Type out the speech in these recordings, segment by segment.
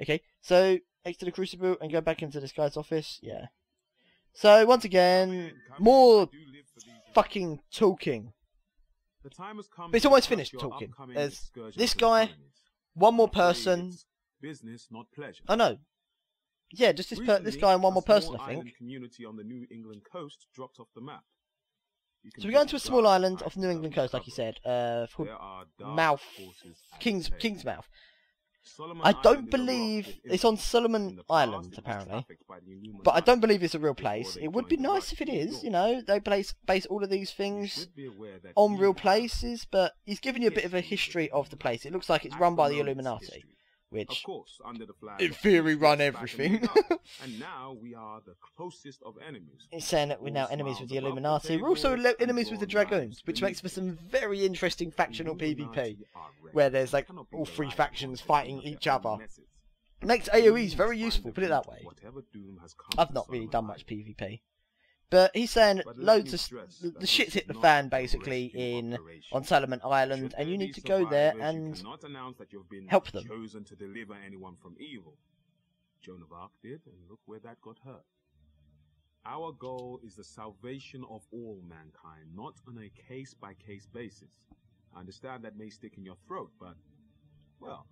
Okay, so exit the crucible and go back into this guy's office. Yeah. So once again, more fucking talking. But it's almost finished talking. There's this guy, one more person. Business, not pleasure. I know. Yeah, just this guy and one more person, I think. Community on the New England coast dropped off the map. So we're going to a small island off the New England coast, like you said, called Kingsmouth. I don't believe it's on Solomon Island, apparently, but I don't believe it's a real place. It would be nice if it is, you know. They base all of these things on real places, but he's giving you a bit of a history of the place. It looks like it's run by the Illuminati, which, in theory, run everything. And now we are the closest of enemies. He's saying that we're now enemies with the Illuminati. We're also enemies with the Dragoons, which makes for some very interesting factional PvP, where there's like all three factions fighting each other. Makes AoEs very useful, put it that way. I've not really done much PvP. But he's saying loads of the shit's hit the fan basically on Solomon Island, and you need to go there and help them. Chosen to deliver anyone from evil. Joan of Arc did, and look where that got her. Our goal is the salvation of all mankind, not on a case-by-case basis. I understand that may stick in your throat, but, well,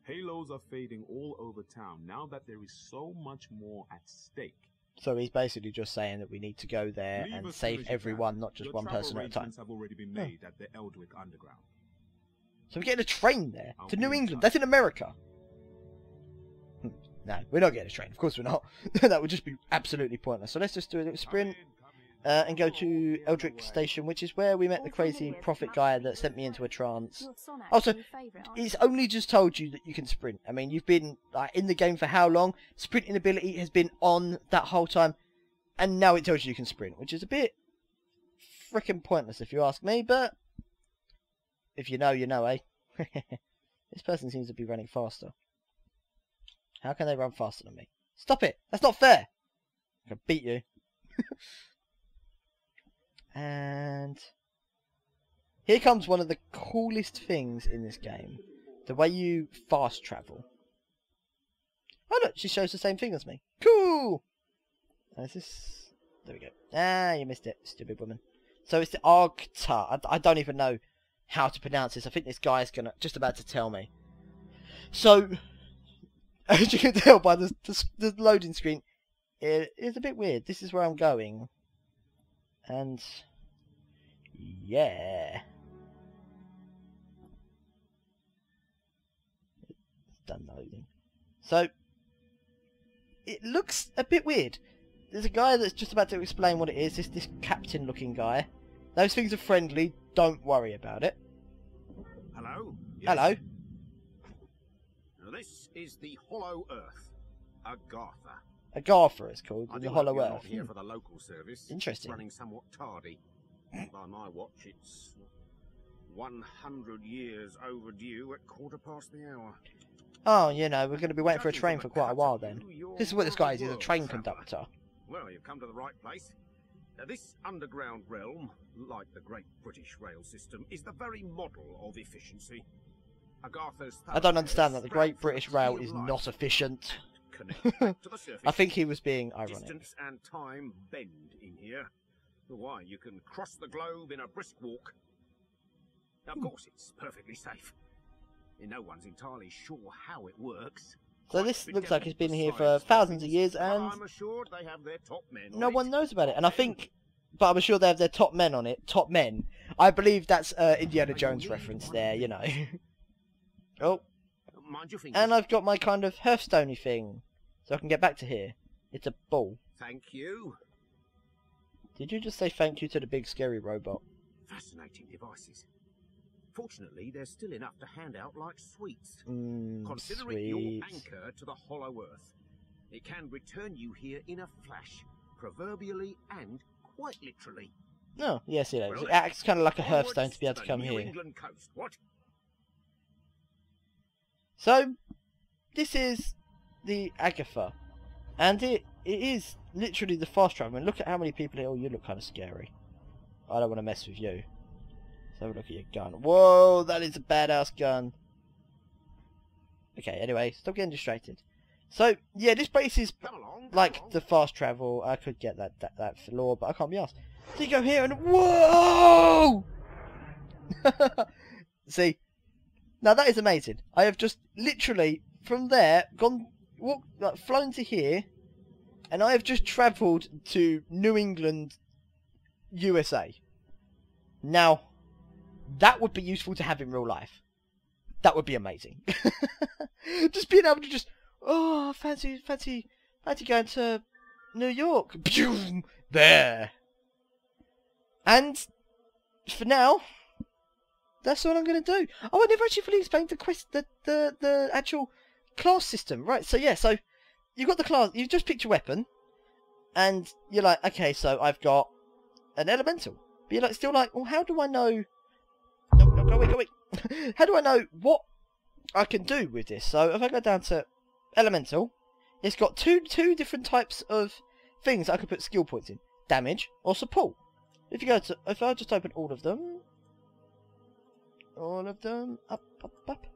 halos are fading all over town now that there is so much more at stake. So he's basically just saying that we need to go there and save everyone, not just one person at a time. Have already been made at the Eldwick Underground. So we're getting a train there to New England. That's in America. No, we're not getting a train. Of course we're not. That would just be absolutely pointless. So let's just do a little sprint and go to Eldwick Station, which is where we met the crazy prophet guy that sent me into a trance. Also, it's only just told you that you can sprint. I mean, you've been in the game for how long? Sprinting ability has been on that whole time, and now it tells you can sprint, which is a bit frickin' pointless if you ask me, but if you know, you know, eh? This person seems to be running faster. How can they run faster than me? Stop it! That's not fair! I can beat you. And here comes one of the coolest things in this game. The way you fast travel. Oh look, she shows the same thing as me. Cool! Is this... There we go. Ah, you missed it, stupid woman. So it's the Argta. I don't even know how to pronounce this. I think this guy's just about to tell me. So, as you can tell by the loading screen, it is a bit weird. This is where I'm going. And yeah, it's done loading. So it looks a bit weird. There's a guy that's just about to explain what it is. This captain looking guy. Those things are friendly. Don't worry about it. Hello. Yes. Hello. Now this is the Hollow Earth, Agartha. Agartha is called, in the Hollow Earth. Not here for the local service. Interesting. It's running somewhat tardy. By my watch, it's 100 years overdue at 1/4 the hour. Oh, you know, we're going to be waiting for a train for quite a while then. This is what this guy is. He's a train conductor. Well, you've come to the right place. Now, this underground realm, like the great British rail system, is the very model of efficiency. Agartha's I don't understand that the Great British Rail is not efficient. I think he was being ironic. Distance and time bend in here. Why, you can cross the globe in a brisk walk. Now, of course, it's perfectly safe. No one's entirely sure how it works. So this looks like it's been here for thousands of years, and I'm assured they have their top men no one knows about it. And I think, but I'm sure they have their top men on it. Top men. I believe that's Indiana Jones reference there, you know. Oh. Mind your fingers. And I've got my kind of Hearthstone-y thing, so I can get back to here. It's a ball. Thank you. Did you just say thank you to the big scary robot? Fascinating devices. Fortunately, there's still enough to hand out like sweets. Consider it your anchor to the Hollow Earth. It can return you here in a flash, proverbially and quite literally. Oh, yes it is. Well, it acts kind of like a Hearthstone to be able to come here. England coast. What? So, this is the Agatha, and it is literally the fast travel. I mean, look at how many people here. Oh, you look kind of scary. I don't want to mess with you. Let's have a look at your gun. Whoa, that is a badass gun. Okay, anyway, stop getting distracted. So, yeah, this place is like the fast travel. I could get that for lore, but I can't be asked. So you go here and... Whoa! See? Now that is amazing. I have just literally, from there, flown to here, and I have just travelled to New England, USA. Now, that would be useful to have in real life. That would be amazing. Just being able to just, oh, fancy going to New York. There. And for now, that's all I'm going to do. Oh, I never actually fully explained the actual class system. Right, so yeah, so you've got the class, you've just picked your weapon, and you're like, okay, so I've got an elemental. But you're like, still like, well, how do I know... No, go away. How do I know what I can do with this? So if I go down to elemental, it's got two different types of things I could put skill points in. Damage or support. If I just open all of them, up.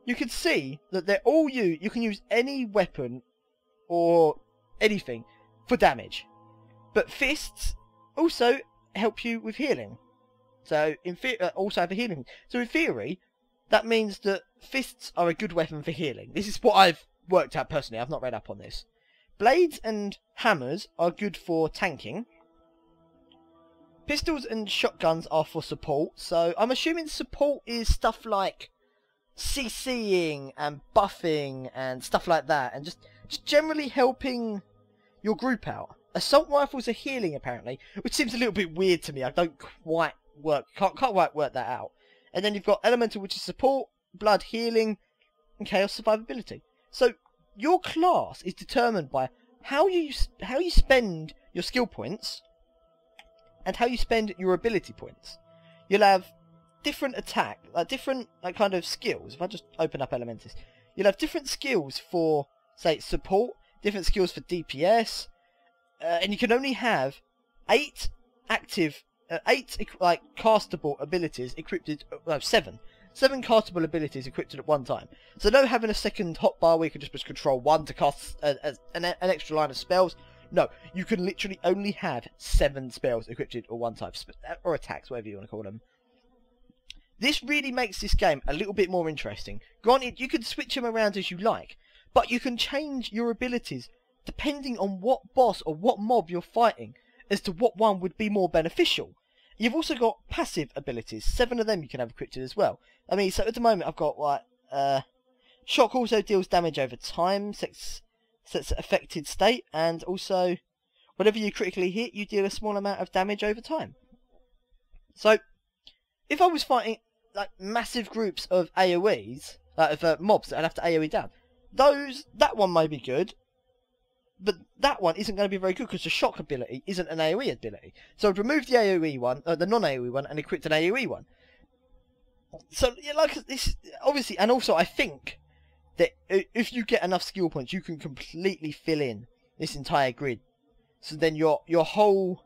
You can see that they're all you can use any weapon or anything for damage. But fists also help you with healing. So, also have a healing. So in theory, that means that fists are a good weapon for healing. This is what I've worked out personally. I've not read up on this. Blades and hammers are good for tanking. Pistols and shotguns are for support. So I'm assuming support is stuff like CCing and buffing and stuff like that. And just generally helping your group out. Assault rifles are healing apparently, which seems a little bit weird to me. I don't quite can't quite work that out. And then you've got elemental, which is support, blood healing, and chaos survivability. So your class is determined by how you spend your skill points and how you spend your ability points. You'll have different different kind of skills. If I just open up Elementis, you'll have different skills for, say, support, different skills for DPS, and you can only have 8 castable abilities equipped. Seven castable abilities equipped at one time. So no having a second hotbar where you can just push control 1 to cast an extra line of spells. No, you can literally only have 7 spells equipped at one time, or attacks, whatever you want to call them. This really makes this game a little bit more interesting. Granted, you can switch them around as you like, but you can change your abilities depending on what boss or what mob you're fighting as to what one would be more beneficial. You've also got passive abilities. 7 of them you can have equipped as well. I mean, so at the moment I've got shock also deals damage over time, sets affected state, and also whenever you critically hit, you deal a small amount of damage over time. So if I was fighting like massive groups of AoEs, of mobs that I'd have to AoE down, that one may be good. But that one isn't going to be very good because the shock ability isn't an AoE ability. So I'd remove the AoE one, the non-AoE one, and equip an AoE one. So, yeah, like this, obviously, and also I think that if you get enough skill points, you can completely fill in this entire grid. So then your whole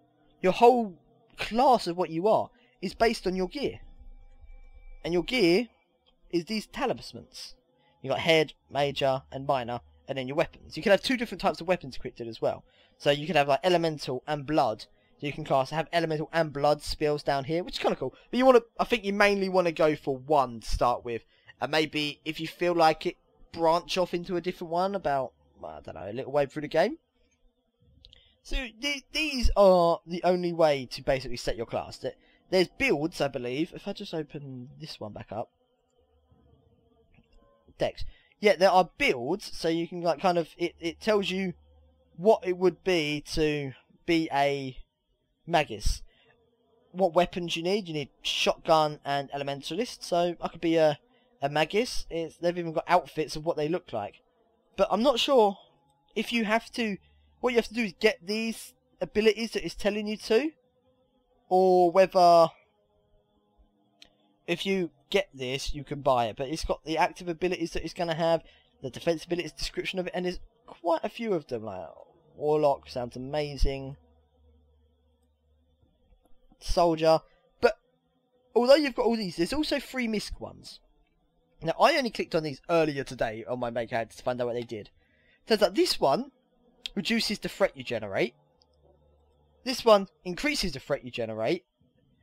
class of what you are is based on your gear, and your gear is these talismans. You got head, major, and minor. And then your weapons. You can have 2 different types of weapons equipped as well. So you can have like elemental and blood. So you can have elemental and blood spells down here, which is kind of cool. But I think you mainly want to go for one to start with, and maybe if you feel like it, branch off into a different one about, I don't know, a little way through the game. So these are the only way to basically set your class. There's builds, I believe. If I just open this one back up, Dex. Yeah, there are builds, so you can like kind of it tells you what it would be to be a magus. What weapons you need? You need shotgun and elementalist. So I could be a magus. They've even got outfits of what they look like. But I'm not sure if you have to. What you have to do is get these abilities that it's telling you to, or whether if you get this, you can buy it. But it's got the active abilities that it's going to have, the defense abilities, description of it, and there's quite a few of them. Like Warlock sounds amazing, Soldier. But although you've got all these, there's also 3 misc ones. Now, I only clicked on these earlier today on my main character to find out what they did. Turns out this one reduces the threat you generate. This one increases the threat you generate.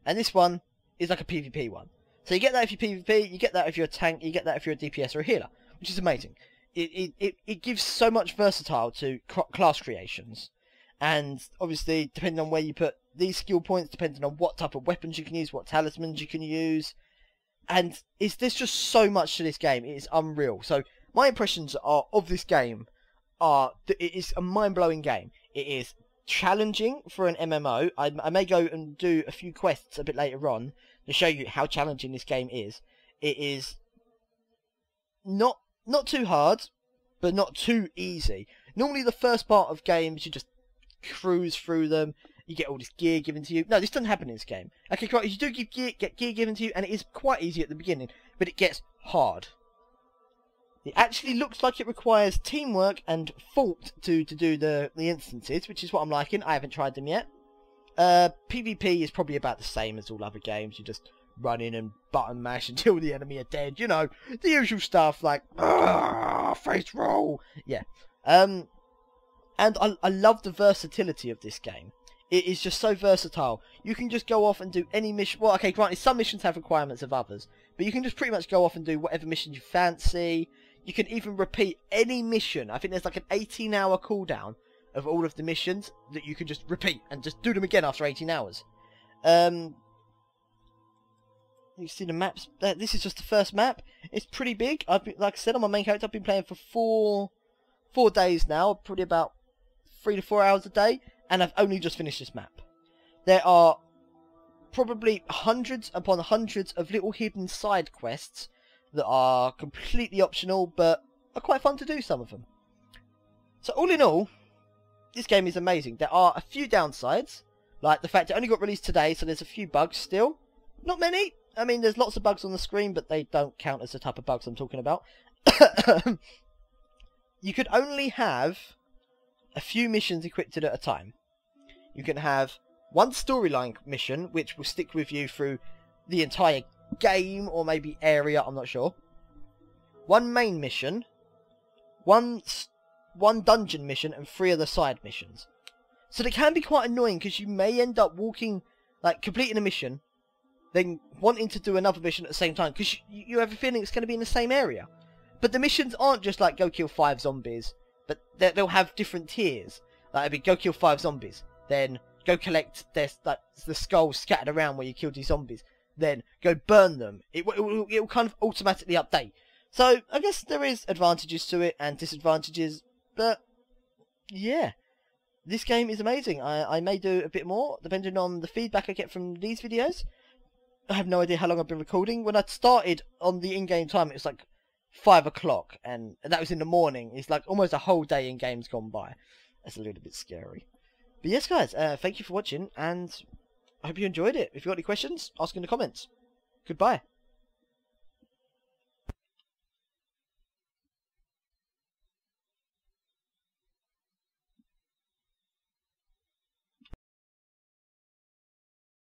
And this one is like a PvP one. So you get that if you're PvP, you get that if you're a tank, you get that if you're a DPS or a healer, which is amazing. It gives so much versatile to class creations. And obviously, depending on where you put these skill points, depending on what type of weapons you can use, what talismans you can use. And there's just so much to this game. It is unreal. So my impressions of this game are that it is a mind-blowing game. It is challenging for an MMO. I may go and do a few quests a bit later on to show you how challenging this game is. It is not too hard, but not too easy. Normally the first part of games, you just cruise through them. You get all this gear given to you. No, this doesn't happen in this game. Okay, correct. You do get gear given to you, and it is quite easy at the beginning, but it gets hard. It actually looks like it requires teamwork and thought to do the instances, which is what I'm liking. I haven't tried them yet. PvP is probably about the same as all other games. You just run in and button mash until the enemy are dead. You know, the usual stuff like face roll. Yeah. And I love the versatility of this game. It is just so versatile. You can just go off and do any mission. Well, okay, granted, some missions have requirements of others, but you can just pretty much go off and do whatever mission you fancy. You can even repeat any mission. I think there's like an 18-hour cooldown of all of the missions that you can just repeat and just do them again after 18 hours. You see the maps. This is just the first map. It's pretty big. Like I said, on my main character, I've been playing for four days now, probably about 3 to 4 hours a day, and I've only just finished this map. There are probably hundreds upon hundreds of little hidden side quests that are completely optional, but are quite fun to do, some of them. So all in all, this game is amazing. There are a few downsides, like the fact it only got released today, so there's a few bugs still. Not many. I mean, there's lots of bugs on the screen, but they don't count as the type of bugs I'm talking about. You could only have a few missions equipped at a time. You can have one storyline mission, which will stick with you through the entire game, or maybe area, I'm not sure. One main mission, one dungeon mission, and 3 other side missions. So they can be quite annoying, because you may end up walking, like, completing a mission, then wanting to do another mission at the same time, because you have a feeling it's going to be in the same area. But the missions aren't just like, go kill 5 zombies, but they'll have different tiers. Like, it'll be, go kill 5 zombies, then go collect the skulls scattered around where you killed these zombies, then go burn them. It will kind of automatically update. So, I guess there is advantages to it and disadvantages, but yeah. This game is amazing. I may do a bit more, depending on the feedback I get from these videos. I have no idea how long I've been recording. When I started on the in-game time, it was like 5 o'clock, and that was in the morning. It's like almost a whole day in games gone by. That's a little bit scary. But yes, guys, thank you for watching, and I hope you enjoyed it. If you've got any questions, ask in the comments. Goodbye.